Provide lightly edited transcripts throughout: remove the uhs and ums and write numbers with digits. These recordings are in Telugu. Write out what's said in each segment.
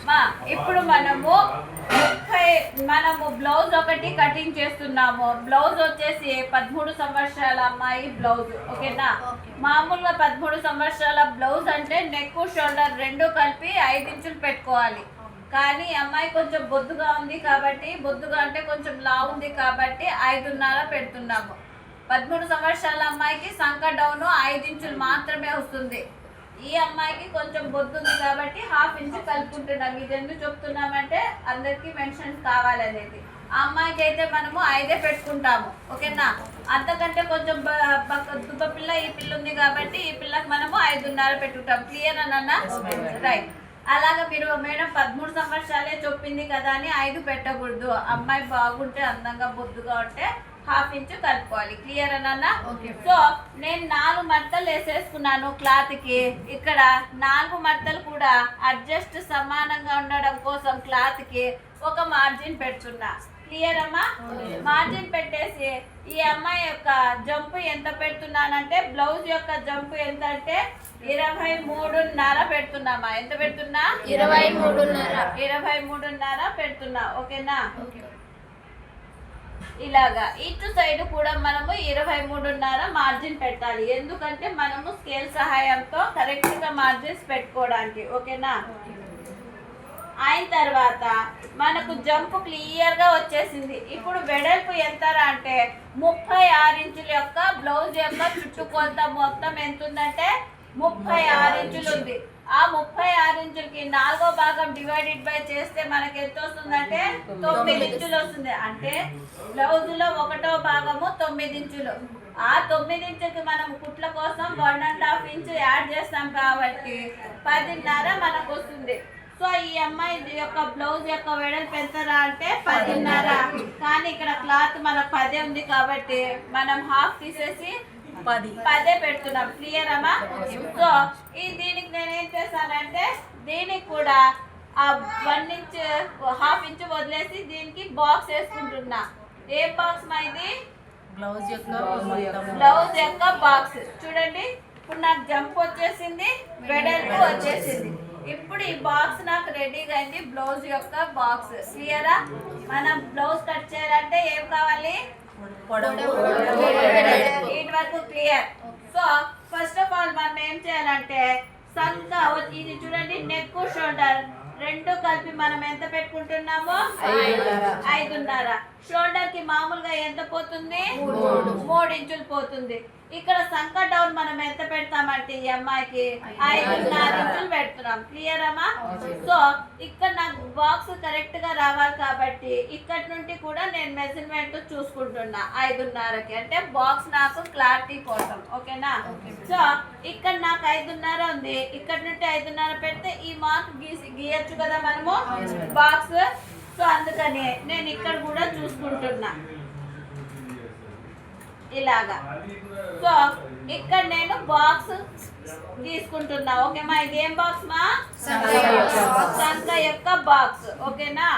మా ఇప్పుడు మనము బ్లౌజ్ ఒకటి కటింగ్ చేస్తున్నాము. బ్లౌజ్ వచ్చేసి 13 సంవత్సరాల అమ్మాయి బ్లౌజ్. ఓకేనా? మామూలుగా 13 సంవత్సరాల బ్లౌజ్ అంటే నెక్ షోల్డర్ రెండు కలిపి 5 ఇంచులు పెట్టుకోవాలి. కానీ అమ్మాయి కొంచెం బొద్దుగా ఉంది కాబట్టి, బొద్దుగా అంటే కొంచెం లావు ఉంది కాబట్టి 5.5 పెడుతున్నాము. 13 సంవత్సరాల అమ్మాయికి సంక డౌన్ 5 ఇంచులు మాత్రమే వస్తుంది. ఈ అమ్మాయికి కొంచెం బొద్దు ఉంది కాబట్టి 1/2 ఇంచు కలుపుకుంటున్నాం. ఇది ఎందుకు చెప్తున్నామంటే అందరికీ మెన్షన్ కావాలనేది. ఆ అమ్మాయికి అయితే మనము 5 పెట్టుకుంటాము. ఓకేనా? అంతకంటే కొంచెం దుబ్బ పిల్ల ఈ పిల్ల ఉంది కాబట్టి ఈ పిల్లకి మనము 5.5 పెట్టుకుంటాం. క్లియర్ అన్న? రైట్. అలాగా మీరు మేడం 13 సంవత్సరాలే చెప్పింది కదా అని 5 పెట్టకూడదు. అమ్మాయి బాగుంటే అందంగా బొద్దుగా ఉంటే 1/2 ఇంచు కలుపుకోవాలి. క్లియర్ అన్న? సో నేను 4 మడతలు వేసేసుకున్నాను క్లాత్కి. ఇక్కడ 4 మడతలు కూడా అడ్జస్ట్ సమానంగా ఉండడం కోసం క్లాత్కి ఒక మార్జిన్ పెడుతున్నా. క్లియర్ అమ్మా? మార్జిన్ పెట్టేసి ఈ అమ్మాయి యొక్క జంపు ఎంత పెడుతున్నానంటే, బ్లౌజ్ యొక్క జంపు ఎంత అంటే 23.5 పెడుతున్నామా? ఎంత పెడుతున్నా? 23.5 పెడుతున్నా. ఓకేనా? ఇలాగా ఇటు సైడ్ కూడా మనము 23.5 మార్జిన్ పెట్టాలి. ఎందుకంటే మనము స్కేల్ సహాయంతో కరెక్ట్ గా మార్జిన్స్ పెట్టుకోవడానికి. ఓకేనా? అయిన తర్వాత మనకు జంప్ క్లియర్ గా వచ్చేసింది. ఇప్పుడు వెడల్పు ఎంత అంటే 36 ఇంచుల యొక్క బ్లౌజ్ యొక్క చుట్టుకొలత మొత్తం ఎంత ఉందంటే 36 ఇంచులు ఉంది. ఆ 36 ఇంచులకి 4వ భాగం డివైడెడ్ బై చేస్తే మనకి ఎంత వస్తుందంటే 9 ఇంచులు వస్తుంది. అంటే బ్లౌజ్ లో 1వ భాగము 9 ఇంచులు. ఆ 9 ఇంచులకి మనం కుట్ల కోసం 1.5 ఇంచు యాడ్ చేస్తాం కాబట్టి 10.5 మనకు వస్తుంది. సో ఈ అమ్మాయి యొక్క బ్లౌజ్ యొక్క వెడల్పు ఎంతరా అంటే 10.5. కానీ ఇక్కడ క్లాత్ మనకు 10 ఉంది కాబట్టి మనం 1/2 తీసేసి 10 పెడుతున్నాం. క్లియర్ అమ్మా? సో దీనికి నేను ఏం చేస్తానంటే దీనికి కూడా ఆ 1 ఇంచు 1/2 ఇంచు వదిలేసి దీనికి బాక్స్ వేసుకుంటున్నా. ఏ బాక్స్ మా ఇది? బ్లౌజ్ యొక్క బాక్స్. చూడండి ఇప్పుడు నాకు జంప్ వచ్చేసింది, వెడల్పు వచ్చేసింది. ఇప్పుడు ఈ బాక్స్ నాకు రెడీగా అయింది, బ్లౌజ్ యొక్క బాక్స్. క్లియరా? మనం బ్లౌజ్ కట్ చేయాలంటే ఏం కావాలి? ఇటు వరకు clear. So first of all మనం ఏం చేయాలంటే సంక ఇది చూడండి, నెక్ షోల్డర్ రెండు కలిపి మనం ఎంత పెట్టుకుంటున్నామో 5.5. షోల్డర్ కి మామూలుగా ఎంత పోతుంది? 3 ఇంచులు పోతుంది. ఇక్కడ సంక డౌన్ మనం ఎంత పెడతామంటే ఈ అమ్మాయికి 5.5 ఇంచులు పెడుతున్నాం. క్లియర్ అమ్మా? సో ఇక్కడ నాకు బాక్స్ కరెక్ట్ గా రావాలి కాబట్టి ఇక్కడ నుండి కూడా నేను మెజర్మెంట్ చూసుకుంటున్నా 5.5కి. అంటే బాక్స్ నాకు క్లారిటీ కోసం. ఓకేనా? సో ఇక్కడ నాకు 5.5 ఉంది, ఇక్కడ నుండి 5.5 పెడితే ఈ మార్క్ గీయచ్చు కదా మనము బాక్స్. సో అందుకని నేను ఇక్కడ కూడా చూసుకుంటున్నా ఇలాగా. సో ఇక్కడ నేను బాక్స్ తీసుకుంటున్నా. ఓకేమా? ఇది ఏం బాక్స్ మా? సంక యొక్క బాక్స్. ఓకేనా?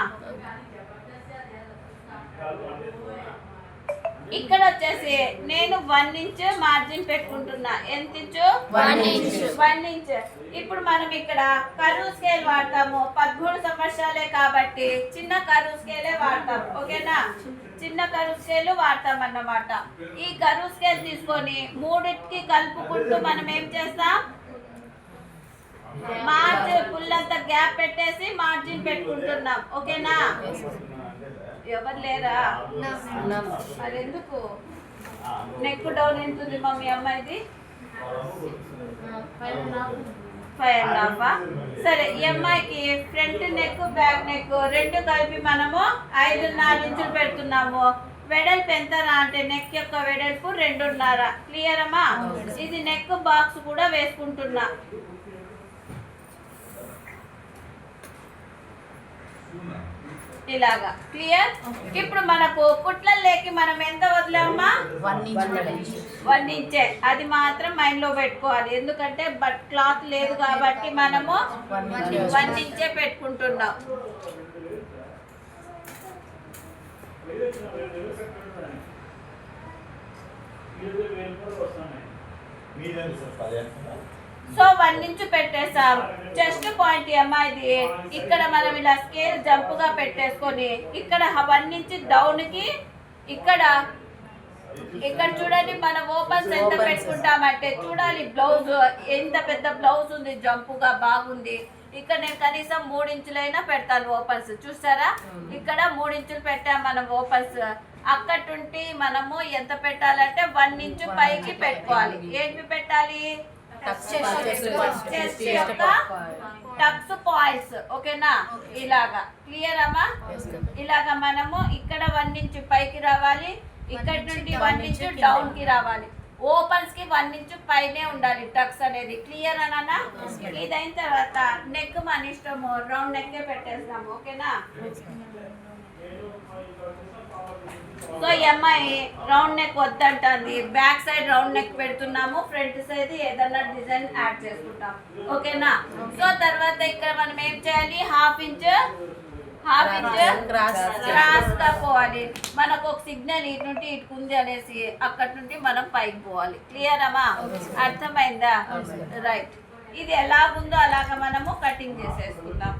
ఇక్కడ వచ్చేసి నేను 1 ఇంచ్ మార్జిన్ పెట్టుకుంటున్నా. ఎంత ఇంచు? 1 ఇంచ్. ఇప్పుడు మనం ఇక్కడ కరువు స్కేల్ వాడతాము. 13 సంవత్సరాలే కాబట్టి చిన్న కరువు స్కేలే వాడతాం. ఓకేనా? చిన్న కరువు స్కేల్ వాడతాం అన్నమాట. ఈ కరువు స్కేల్ తీసుకొని మూడింటికి కలుపుకుంటూ మనం ఏం చేస్తాం? మార్జిన్ పుల్లంతా గ్యాప్ పెట్టేసి మార్జిన్ పెట్టుకుంటున్నాం. ఓకేనా? ఎవరు లేరా? మరి ఎందుకు నెక్ డౌన్ ఎంతుంది మా మీ అమ్మాయిది? 5.5. సరే, ఈ అమ్మాయికి ఫ్రంట్ నెక్ బ్యాక్ నెక్ రెండు కలిపి మనము 5.5 ఇంచులు పెడుతున్నాము. వెడల్పు ఎంత అంటే నెక్ యొక్క వెడల్పు 2.5. క్లియర్ అమ్మా? ఇది నెక్ బాక్స్ కూడా వేసుకుంటున్నా. ఇలాగా. క్లియర్? ఇప్పుడు మనకు కుట్లలోకి మనం ఎంత వదిలేమ్మా? 1 ఇంచే. అది మాత్రం మైండ్ లో పెట్టుకోవాలి. ఎందుకంటే బట్ క్లాత్ లేదు కాబట్టి మనము 1 ఇంచే పెట్టుకుంటున్నాం. సో 1 ఇంచు పెట్టేసాం. చెస్ట్ పాయింట్ అమ్మాయిది ఇక్కడ మనం ఇలా స్కేల్ జంపుగా పెట్టేసుకొని ఇక్కడ 1 ఇంచు డౌన్కి ఇక్కడ చూడండి మనం ఓపెన్స్ ఎంత పెట్టుకుంటామంటే చూడాలి బ్లౌజ్ ఎంత పెద్ద బ్లౌజ్ ఉంది, జంపుగా బాగుంది. ఇక్కడ నేను కనీసం 3 ఇంచులైనా పెడతాను ఓపెన్స్. చూసారా ఇక్కడ 3 ఇంచులు పెట్టాం మనం ఓపెన్స్. అక్కడ నుండి మనము ఎంత పెట్టాలంటే 1 ఇంచు పైకి పెట్టుకోవాలి. ఏంటి పెట్టాలి? Tux points. ఓకేనా? ఇలాగా క్లియర్ అమ్మా? ఇలాగా మనము ఇక్కడ 1 ఇంచు పైకి రావాలి, ఇక్కడ నుండి 1 ఇంచు డౌన్ కి రావాలి. ఓపెన్స్ కి 1 ఇంచు పైనే ఉండాలి టక్స్ అనేది. క్లియర్ అన్నా? ఇదైన తర్వాత నెక్ మన ఇష్టము, రౌండ్ నెక్ పెట్టేస్తాము. ఓకేనా? సో ఈ అమ్మాయి రౌండ్ నెక్ వద్దంటుంది, బ్యాక్ సైడ్ రౌండ్ నెక్ పెడుతున్నాము, ఫ్రంట్ సైడ్ ఏదన్నా డిజైన్ యాడ్ చేసుకుంటాం. ఓకేనా? సో తర్వాత ఇక్కడ మనం ఏం చేయాలి? హాఫ్ ఇంచ్ క్రాస్ గా పోవాలి. మనకు ఒక సిగ్నల్ ఇటు నుండి ఇటుకుంది అనేసి అక్కడ నుండి మనం పైకి పోవాలి. క్లియర్ అమ్మా? అర్థమైందా? రైట్. ఇది ఎలాగుందో అలాగా మనము కటింగ్ చేసేసుకుందాం.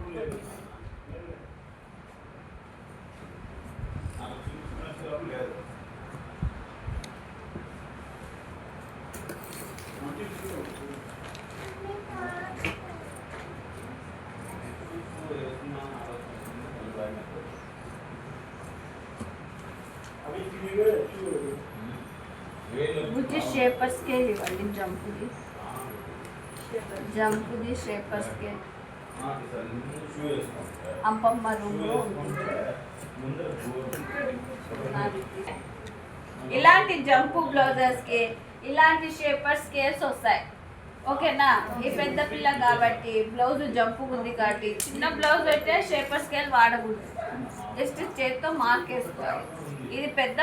मुझे शेपर स्केल ఇవ్వండి. జంపుది షేపర్ స్కేల్ అంపమ్మ రూమ్లో ఉంటుంది. ఇలాంటి జంపు బ్లౌజెస్కి ఇలాంటి షేపర్ స్కేల్స్ వస్తాయి. ఓకేనా? ఈ పెద్ద పిల్ల కాబట్టి బ్లౌజ్ జంపు ఉంది కాబట్టి చిన్న బ్లౌజ్ అయితే షేపర్ స్కేల్ వాడకూడదు, జస్ట్ చేత్తో మార్క్ వేసుకోవాలి. ఇది పెద్ద